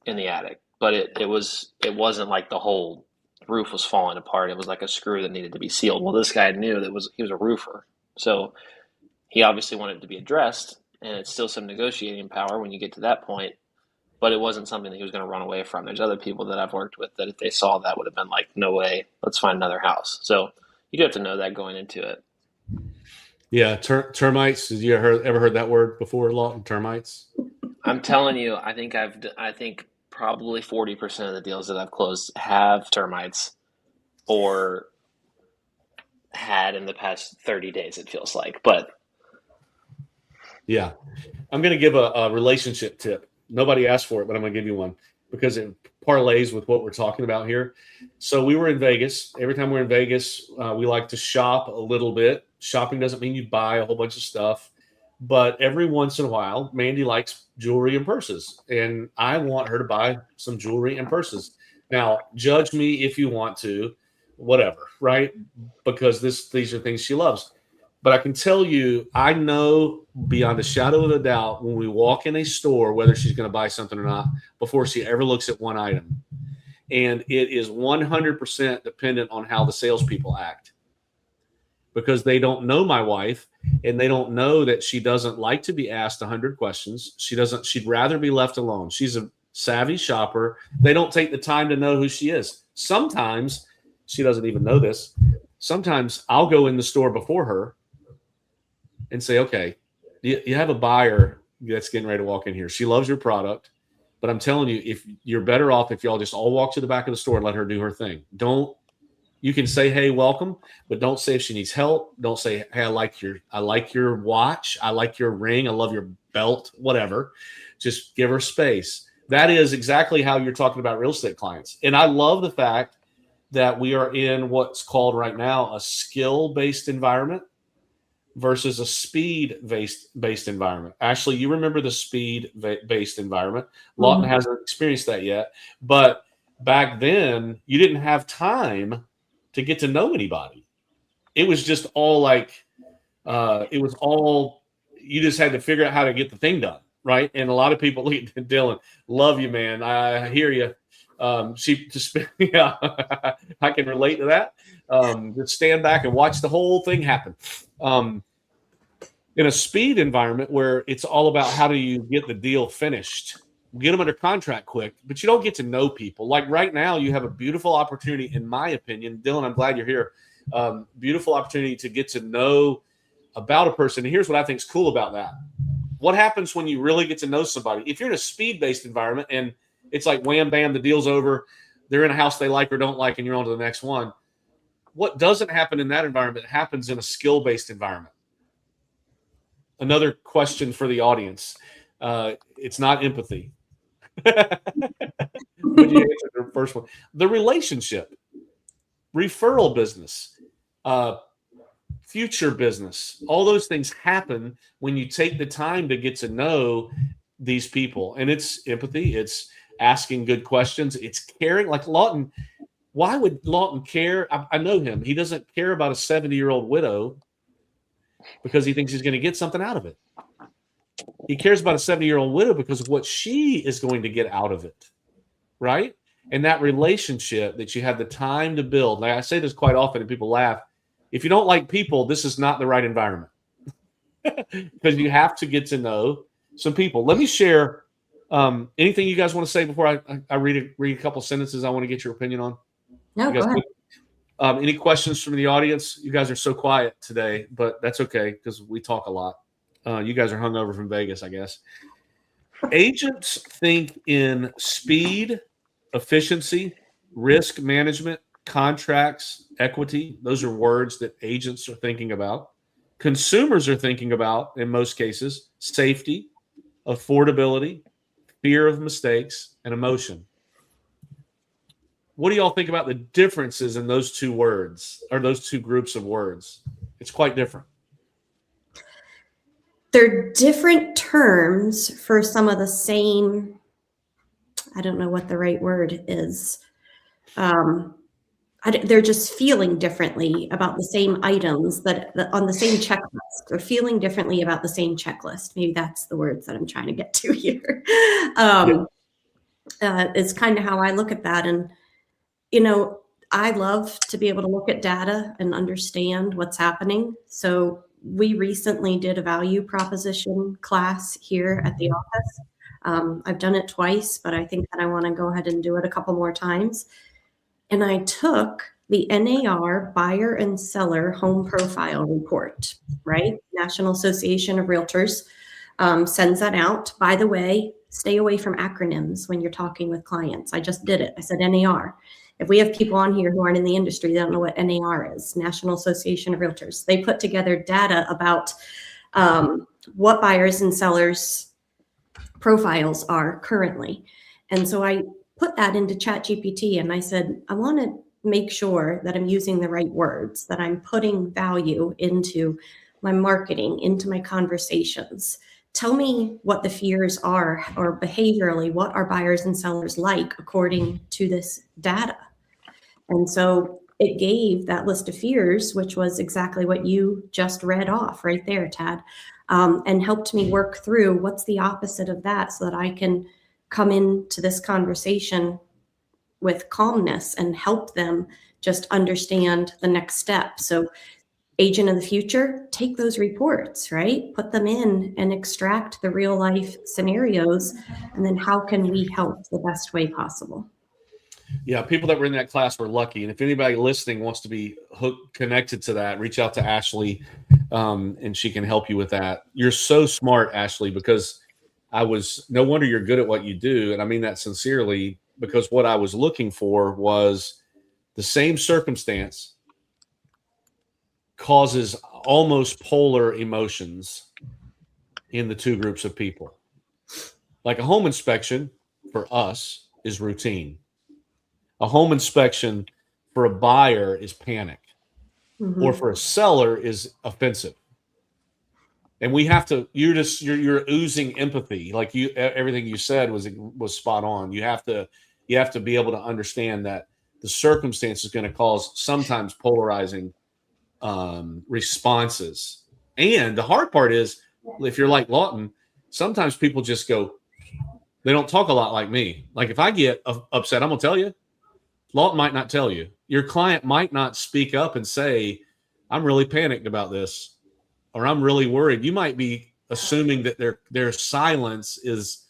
in the attic, but it wasn't like the whole roof was falling apart. It was like a screw that needed to be sealed. Well, this guy knew he was a roofer, so he obviously wanted it to be addressed, and it's still some negotiating power when you get to that point. But it wasn't something that he was going to run away from. There's other people that I've worked with that if they saw that would have been like, no way, let's find another house. So you do have to know that going into it. Yeah, termites. Did you ever heard that word before, Lawton? Termites. I'm telling you, I think probably 40% of the deals that I've closed have termites or had in the past 30 days, it feels like. But yeah, I'm going to give a relationship tip. Nobody asked for it, but I'm going to give you one because it parlays with what we're talking about here. So we were in Vegas. Every time we're in Vegas, we like to shop a little bit. Shopping doesn't mean you buy a whole bunch of stuff, but every once in a while, Mandy likes jewelry and purses, and I want her to buy some jewelry and purses. Now, judge me if you want to, whatever, right? Because these are things she loves. But I can tell you, I know beyond a shadow of a doubt when we walk in a store whether she's going to buy something or not before she ever looks at one item. And it is 100% dependent on how the salespeople act, because they don't know my wife and they don't know that she doesn't like to be asked 100 questions. She'd rather be left alone. She's a savvy shopper. They don't take the time to know who she is. Sometimes she doesn't even know this. Sometimes I'll go in the store before her and say, okay, you have a buyer that's getting ready to walk in here. She loves your product, but I'm telling you, if you're better off if y'all just all walk to the back of the store and let her do her thing. You can say, hey, welcome, but don't say if she needs help. Don't say, hey, I like your watch. I like your ring. I love your belt, whatever. Just give her space. That is exactly how you're talking about real estate clients. And I love the fact that we are in what's called right now a skill-based environment versus a speed-based environment. Ashley, you remember the speed-based environment. Lawton hasn't experienced that yet. But back then, you didn't have time to get to know anybody. It was just all like, you just had to figure out how to get the thing done, right? And a lot of people, look at Dylan, love you, man. I hear you. Yeah, I can relate to that. Just stand back and watch the whole thing happen. In a speed environment where it's all about how do you get the deal finished, get them under contract quick, but you don't get to know people. Like right now, you have a beautiful opportunity, in my opinion. Dylan, I'm glad you're here. Beautiful opportunity to get to know about a person. And here's what I think is cool about that. What happens when you really get to know somebody? If you're in a speed-based environment and it's like wham, bam, the deal's over, they're in a house they like or don't like, and you're on to the next one. What doesn't happen in that environment happens in a skill-based environment. Another question for the audience. It's not empathy. But you answered the first one. The relationship, referral business, future business, all those things happen when you take the time to get to know these people. And it's empathy. It's asking good questions. It's caring. Like Lawton, why would Lawton care? I know him. He doesn't care about a 70-year-old widow because he thinks he's going to get something out of it. He cares about a 70-year-old widow because of what she is going to get out of it, right? And that relationship that you have the time to build. Like I say this quite often and people laugh. If you don't like people, this is not the right environment because you have to get to know some people. Let me share anything you guys want to say before I read a couple sentences I want to get your opinion on. No, go ahead. Any questions from the audience? You guys are so quiet today, but that's okay because we talk a lot. You guys are hungover from Vegas, I guess. Agents think in speed, efficiency, risk management, contracts, equity. Those are words that agents are thinking about. Consumers are thinking about, in most cases, safety, affordability, fear of mistakes, and emotion. What do y'all think about the differences in those two words or those two groups of words? It's quite different. They're different terms for some of the same, I don't know what the right word is. They're just feeling differently about the same items that on the same checklist. They're feeling differently about the same checklist. Maybe that's the words that I'm trying to get to here. is kind of how I look at that. And, I love to be able to look at data and understand what's happening. So we recently did a value proposition class here at the office. I've done it twice, but I think that I want to go ahead and do it a couple more times. And I took the NAR buyer and seller home profile report, right? National Association of Realtors sends that out. By the way, stay away from acronyms when you're talking with clients. I just did it. I said NAR. If we have people on here who aren't in the industry, they don't know what NAR is, National Association of Realtors. They put together data about what buyers and sellers profiles are currently. And so I put that into ChatGPT and I said, I want to make sure that I'm using the right words, that I'm putting value into my marketing, into my conversations. Tell me what the fears are, or behaviorally, what are buyers and sellers like according to this data? And so it gave that list of fears, which was exactly what you just read off right there, Tad, and helped me work through what's the opposite of that so that I can come into this conversation with calmness and help them just understand the next step. So agent of the future, take those reports, right? Put them in and extract the real life scenarios. And then how can we help the best way possible? Yeah, people that were in that class were lucky. And if anybody listening wants to be connected to that, reach out to Ashley, and she can help you with that. You're so smart, Ashley, because no wonder you're good at what you do. And I mean that sincerely, because what I was looking for was the same circumstance causes almost polar emotions in the two groups of people. Like a home inspection for us is routine. A home inspection for a buyer is panic, or for a seller is offensive. And we have to, you're oozing empathy. Like everything you said was spot on. You have to be able to understand that the circumstance is going to cause sometimes polarizing responses. And the hard part is, if you're like Lawton, sometimes people just go, they don't talk a lot like me. Like if I get upset, I'm going to tell you. Lawton might not tell you. Your client might not speak up and say, I'm really panicked about this, or I'm really worried. You might be assuming that their silence is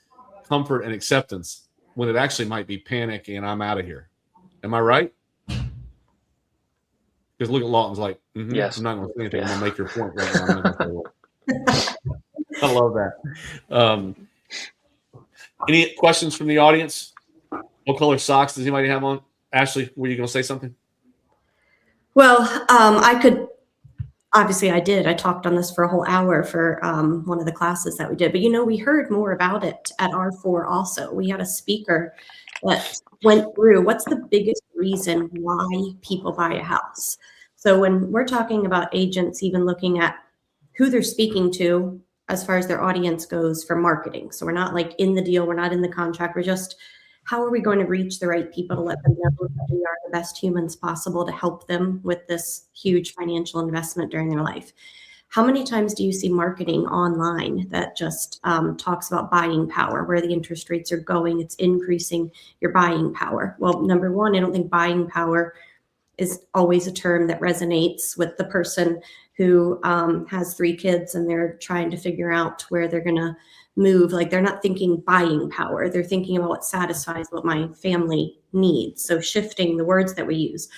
comfort and acceptance, when it actually might be panic and I'm out of here. Am I right? Because look at Lawton's like, yes. I'm not going to say anything. I'm going to make your point right now. I love that. Any questions from the audience? What color socks does anybody have on? Ashley, were you going to say something? Well, obviously I did. I talked on this for a whole hour for one of the classes that we did. But, we heard more about it at R4 also. We had a speaker that went through what's the biggest reason why people buy a house. So when we're talking about agents, even looking at who they're speaking to as far as their audience goes for marketing. So we're not like in the deal. We're not in the contract. We're just, how are we going to reach the right people to let them know that we are the best humans possible to help them with this huge financial investment during their life? How many times do you see marketing online that just talks about buying power, where the interest rates are going? It's increasing your buying power. Well, number one, I don't think buying power is always a term that resonates with the person who has 3 kids and they're trying to figure out where they're going to move. Like they're not thinking buying power. They're thinking about what satisfies what my family needs. So shifting the words that we use.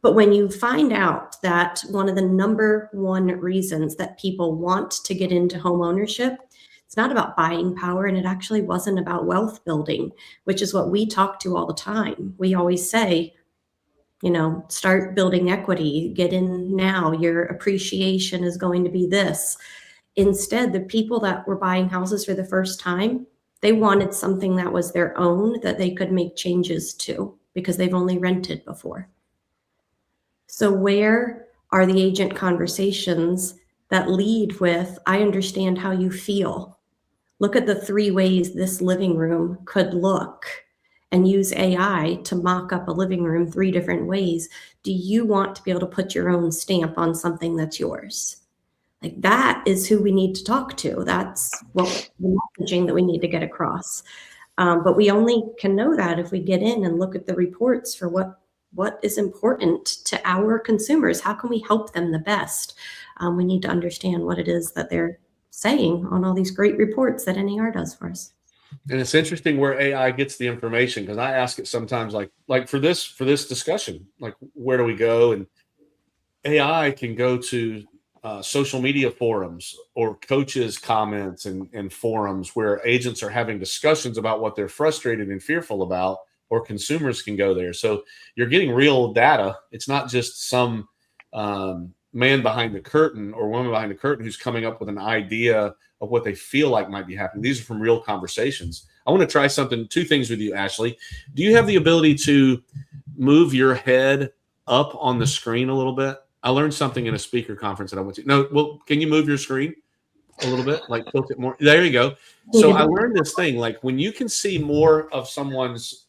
But when you find out that one of the number one reasons that people want to get into home ownership, it's not about buying power, and it actually wasn't about wealth building, which is what we talk to all the time. We always say, start building equity, get in now, your appreciation is going to be this. Instead, the people that were buying houses for the first time, they wanted something that was their own, that they could make changes to, because they've only rented before. So where are the agent conversations that lead with, I understand how you feel. Look at the 3 ways this living room could look, and use AI to mock up a living room 3 different ways. Do you want to be able to put your own stamp on something that's yours? Like that is who we need to talk to. That's what the messaging that we need to get across. But we only can know that if we get in and look at the reports for what is important to our consumers. How can we help them the best? We need to understand what it is that they're saying on all these great reports that NAR does for us. And it's interesting where AI gets the information, because I ask it sometimes, like for this discussion, like where do we go? And AI can go to social media forums or coaches' comments and forums where agents are having discussions about what they're frustrated and fearful about, or consumers can go there. So you're getting real data. It's not just some man behind the curtain or woman behind the curtain who's coming up with an idea of what they feel like might be happening. These are from real conversations. I want to try two things with you, Ashley. Do you have the ability to move your head up on the screen a little bit? I learned something in a speaker conference that I went to. No, well, can you move your screen a little bit? Like tilt it more. There you go. So I learned this thing, like when you can see more of someone's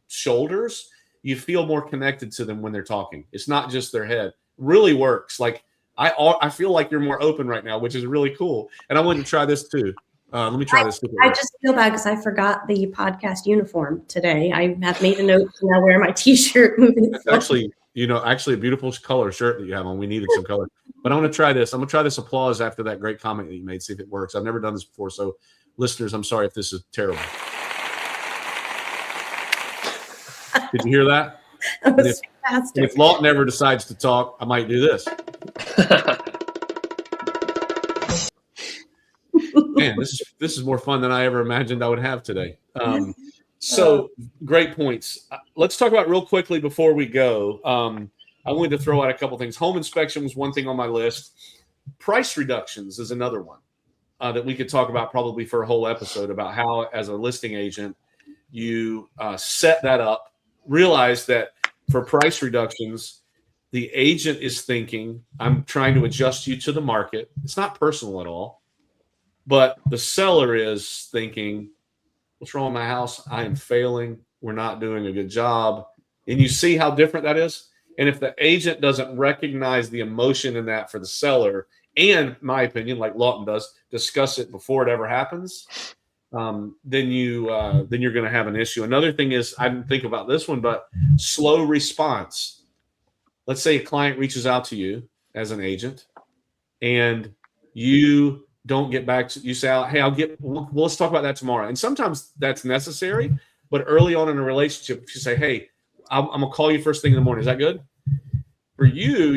shoulders, you feel more connected to them when they're talking. It's not just their head. Really works. Like I feel like you're more open right now, which is really cool. And I wanted to try this too. Let me try this. I just feel bad because I forgot the podcast uniform today. I have made a note to now wear my T-shirt moving It's actually a beautiful color shirt that you have on. We needed some color. But I want to try this. I'm going to try this applause after that great comment that you made, see if it works. I've never done this before. So listeners, I'm sorry if this is terrible. Did you hear that? That was fantastic. If Lawton ever decides to talk, I might do this. Man, this is more fun than I ever imagined I would have today. So great points. Let's talk about real quickly before we go. I wanted to throw out a couple things. Home inspection was one thing on my list. Price reductions is another one that we could talk about probably for a whole episode, about how, as a listing agent, you set that up. Realize that for price reductions, the agent is thinking, I'm trying to adjust you to the market. It's not personal at all. But the seller is thinking, what's wrong with my house? I am failing. We're not doing a good job. And you see how different that is? And if the agent doesn't recognize the emotion in that for the seller, and my opinion, like Lawton does, discuss it before it ever happens, then you're going to have an issue. Another thing is, I didn't think about this one, but slow response. Let's say a client reaches out to you as an agent, and you don't get back to, you say, hey, let's talk about that tomorrow. And sometimes that's necessary, but early on in a relationship, if you say, hey, I'm going to call you first thing in the morning. Is that good? For you,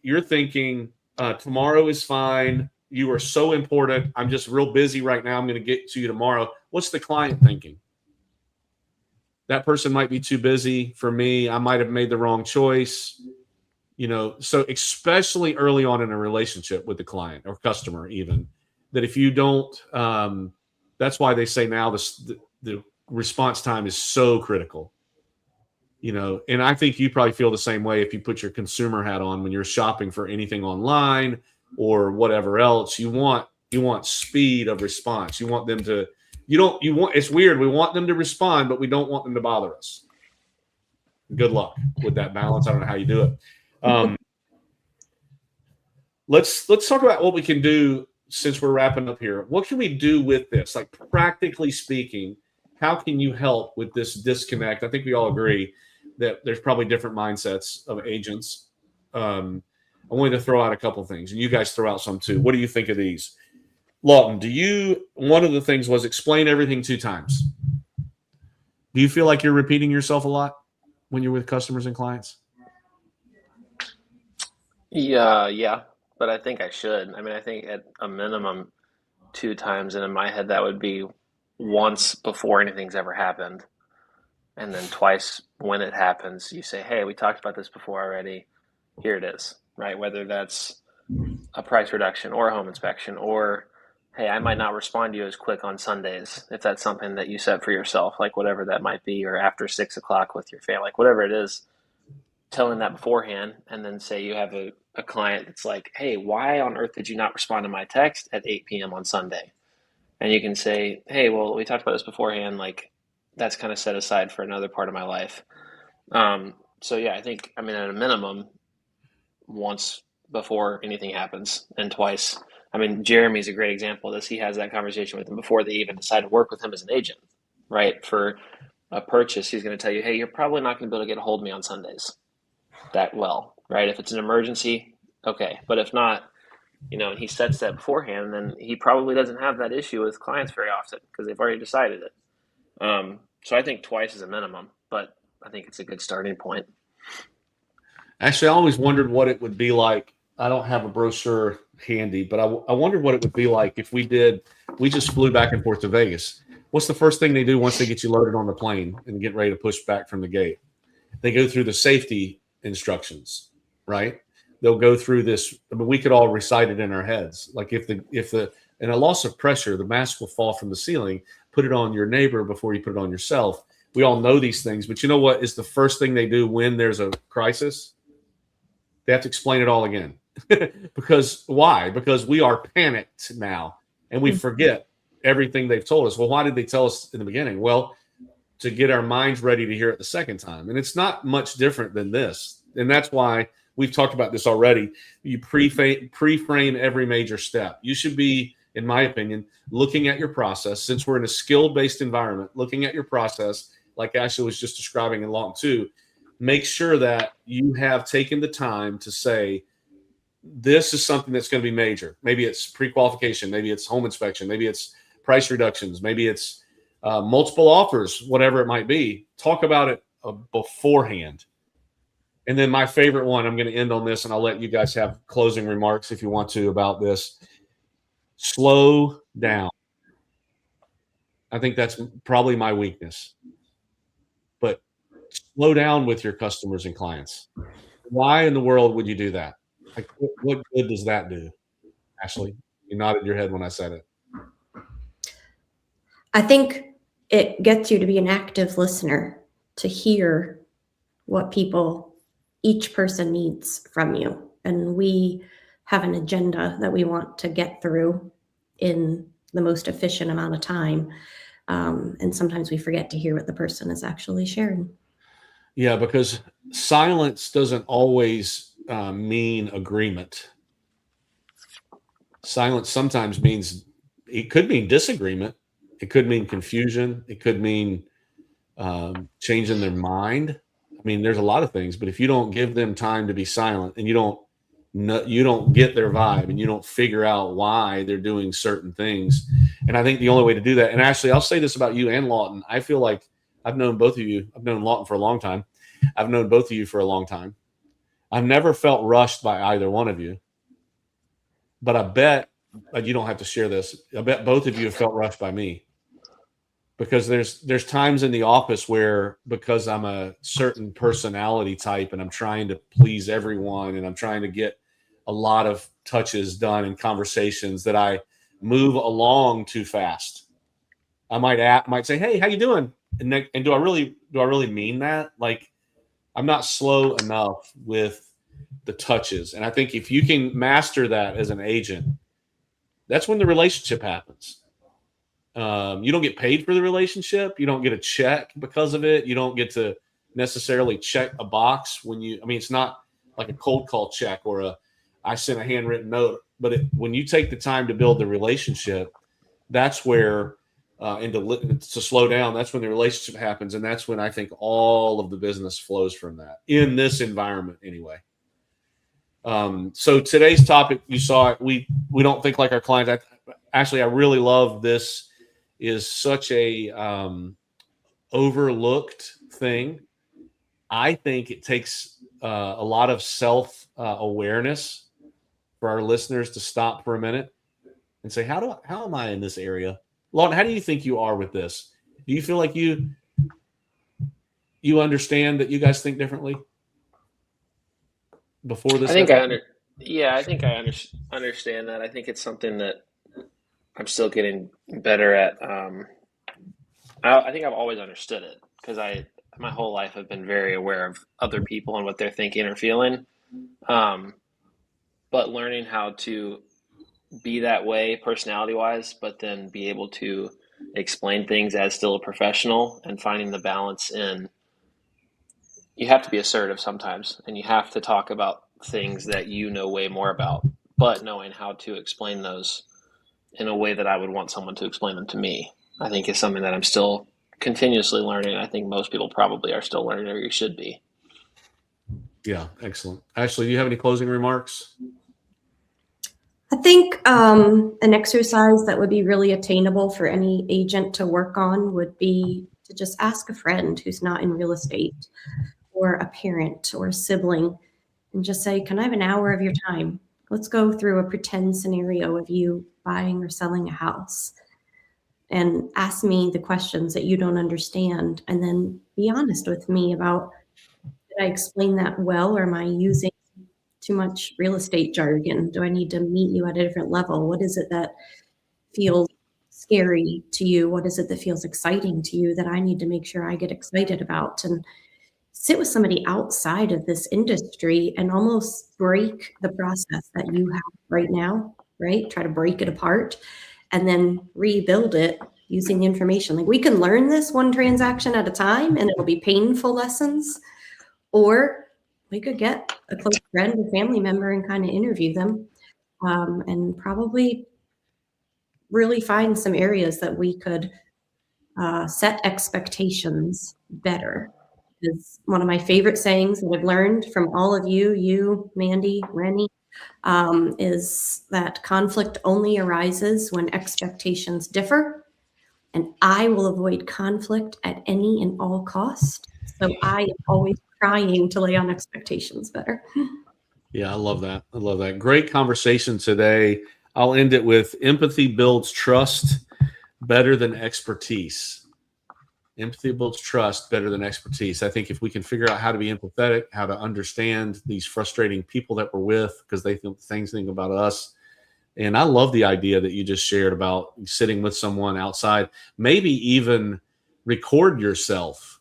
you're thinking tomorrow is fine. You are so important. I'm just real busy right now. I'm going to get to you tomorrow. What's the client thinking? That person might be too busy for me. I might have made the wrong choice. So especially early on in a relationship with the client or customer, even, that if you don't, that's why they say now the response time is so critical. And I think you probably feel the same way if you put your consumer hat on when you're shopping for anything online or whatever else. You want speed of response. You want them to, it's weird. We want them to respond, but we don't want them to bother us. Good luck with that balance. I don't know how you do it. Let's talk about what we can do since we're wrapping up here. What can we do with this? Like, practically speaking, how can you help with this disconnect? I think we all agree that there's probably different mindsets of agents. I wanted to throw out a couple things, and you guys throw out some too. What do you think of these? Lawton, one of the things was explain everything 2 times. Do you feel like you're repeating yourself a lot when you're with customers and clients? Yeah, but I think I should. I mean, I think at a minimum 2 times, and in my head that would be once before anything's ever happened, and then twice when it happens. You say, hey, we talked about this before already. Here it is, right? Whether that's a price reduction or a home inspection, or hey, I might not respond to you as quick on Sundays if that's something that you set for yourself, like whatever that might be, or after 6 o'clock with your family, like whatever it is. Telling that beforehand, and then say you have a client that's like, hey, why on earth did you not respond to my text at 8 p.m. on Sunday? And you can say, hey, well, we talked about this beforehand, like that's kind of set aside for another part of my life. So yeah, I think, at a minimum, once before anything happens, and twice. Jeremy's a great example of this. He has that conversation with him before they even decide to work with him as an agent, right? For a purchase, he's going to tell you, hey, you're probably not going to be able to get a hold of me on Sundays that well, right? If it's an emergency, okay. But if not, and he sets that beforehand, then he probably doesn't have that issue with clients very often because they've already decided it. So I think twice is a minimum, but I think it's a good starting point. Actually, I always wondered what it would be like. I don't have a brochure handy, but I wondered what it would be like if we just flew back and forth to Vegas. What's the first thing they do once they get you loaded on the plane and get ready to push back from the gate? They go through the safety instructions, right? They'll go through this. I mean, we could all recite it in our heads. Like if in a loss of pressure, the mask will fall from the ceiling. Put it on your neighbor before you put it on yourself. We all know these things, but you know what is the first thing they do when there's a crisis? They have to explain it all again. Because why? Because we are panicked now and we forget everything they've told us. Well, why did they tell us in the beginning? Well, to get our minds ready to hear it the second time. And it's not much different than this. And that's why we've talked about this already. You pre-frame every major step. You should be, in my opinion, looking at your process. Since we're in a skill-based environment, looking at your process, like Ashley was just describing in Long 2, make sure that you have taken the time to say, this is something that's going to be major. Maybe it's pre-qualification. Maybe it's home inspection. Maybe it's price reductions. Maybe it's multiple offers, whatever it might be. Talk about it beforehand. And then my favorite one, I'm going to end on this, and I'll let you guys have closing remarks if you want to about this. Slow down. I think that's probably my weakness. But slow down with your customers and clients. Why in the world would you do that? Like, what good does that do? Ashley, you nodded your head when I said it. I think it gets you to be an active listener, to hear what each person needs from you. And we have an agenda that we want to get through in the most efficient amount of time. And sometimes we forget to hear what the person is actually sharing. Yeah, because silence doesn't always mean agreement. Silence sometimes it could mean disagreement. It could mean confusion. It could mean changing their mind. I mean, there's a lot of things, but if you don't give them time to be silent and you don't get their vibe and you don't figure out why they're doing certain things. And I think the only way to do that, and actually I'll say this about you and Lawton, I feel like I've known both of you. I've known Lawton for a long time. I've known both of you for a long time. I've never felt rushed by either one of you, but I bet you don't have to share this. I bet both of you have felt rushed by me. Because there's times in the office where, because I'm a certain personality type and I'm trying to please everyone and I'm trying to get a lot of touches done in conversations, that I move along too fast. I might say, "Hey, how you doing?" And do I really mean that? Like, I'm not slow enough with the touches. And I think if you can master that as an agent, that's when the relationship happens. You don't get paid for the relationship. You don't get a check because of it. You don't get to necessarily check a box it's not like a cold call check or I sent a handwritten note, but when you take the time to build the relationship, that's where, and to slow down, that's when the relationship happens. And that's when I think all of the business flows from that in this environment anyway. So today's topic, you saw it. We don't think like our clients. Actually, I really love this. Is such a overlooked thing. I think it takes a lot of self awareness for our listeners to stop for a minute and say, how am I in this area? Lawton, how do you think you are with this? Do you feel like you understand that you guys think differently before this? I think I understand that. I think it's something that I'm still getting better at. I think I've always understood it because my whole life I've been very aware of other people and what they're thinking or feeling. But learning how to be that way personality wise, but then be able to explain things as still a professional, and finding the balance in, you have to be assertive sometimes and you have to talk about things that you know way more about, but knowing how to explain those in a way that I would want someone to explain them to me, I think is something that I'm still continuously learning. I think most people probably are still learning, or you should be. Yeah, excellent. Ashley, do you have any closing remarks? I think an exercise that would be really attainable for any agent to work on would be to just ask a friend who's not in real estate, or a parent or a sibling, and just say, can I have an hour of your time? Let's go through a pretend scenario of you buying or selling a house, and ask me the questions that you don't understand. And then be honest with me about, did I explain that well, or am I using too much real estate jargon? Do I need to meet you at a different level? What is it that feels scary to you? What is it that feels exciting to you that I need to make sure I get excited about? And sit with somebody outside of this industry and almost break the process that you have right now, right? Try to break it apart and then rebuild it using the information. Like, we can learn this one transaction at a time and it'll be painful lessons, or we could get a close friend or family member and kind of interview them, and probably really find some areas that we could set expectations better. Is one of my favorite sayings that I've learned from all of you, Mandy, Rennie, is that conflict only arises when expectations differ. And I will avoid conflict at any and all cost. So I am always trying to lay on expectations better. Yeah, I love that. I love that. Great conversation today. I'll end it with empathy builds trust better than expertise. Empathy builds trust better than expertise. I think if we can figure out how to be empathetic, how to understand these frustrating people that we're with because they think things about us. And I love the idea that you just shared about sitting with someone outside, maybe even record yourself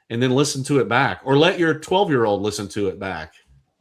and then listen to it back, or let your 12-year-old listen to it back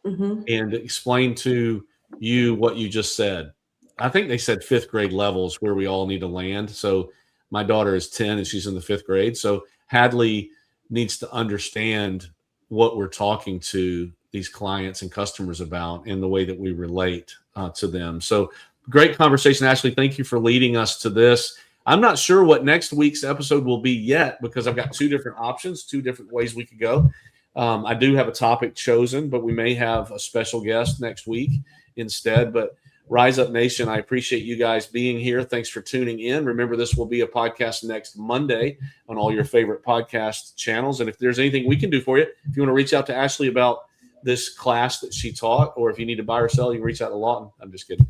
and explain to you what you just said. I think they said fifth grade levels where we all need to land. So my daughter is 10 and she's in the fifth grade. So Hadley needs to understand what we're talking to these clients and customers about and the way that we relate to them. So great conversation, Ashley. Thank you for leading us to this. I'm not sure what next week's episode will be yet because I've got two different options, two different ways we could go. I do have a topic chosen, but we may have a special guest next week instead. But Rise Up Nation, I appreciate you guys being here. Thanks for tuning in. Remember, this will be a podcast next Monday on all your favorite podcast channels. And if there's anything we can do for you, if you want to reach out to Ashley about this class that she taught, or if you need to buy or sell, you can reach out to Lawton. I'm just kidding.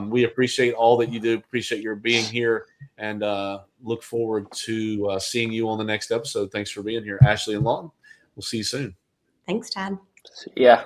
We appreciate all that you do. Appreciate your being here, and look forward to seeing you on the next episode. Thanks for being here, Ashley and Lawton. We'll see you soon. Thanks, Tad. Yeah.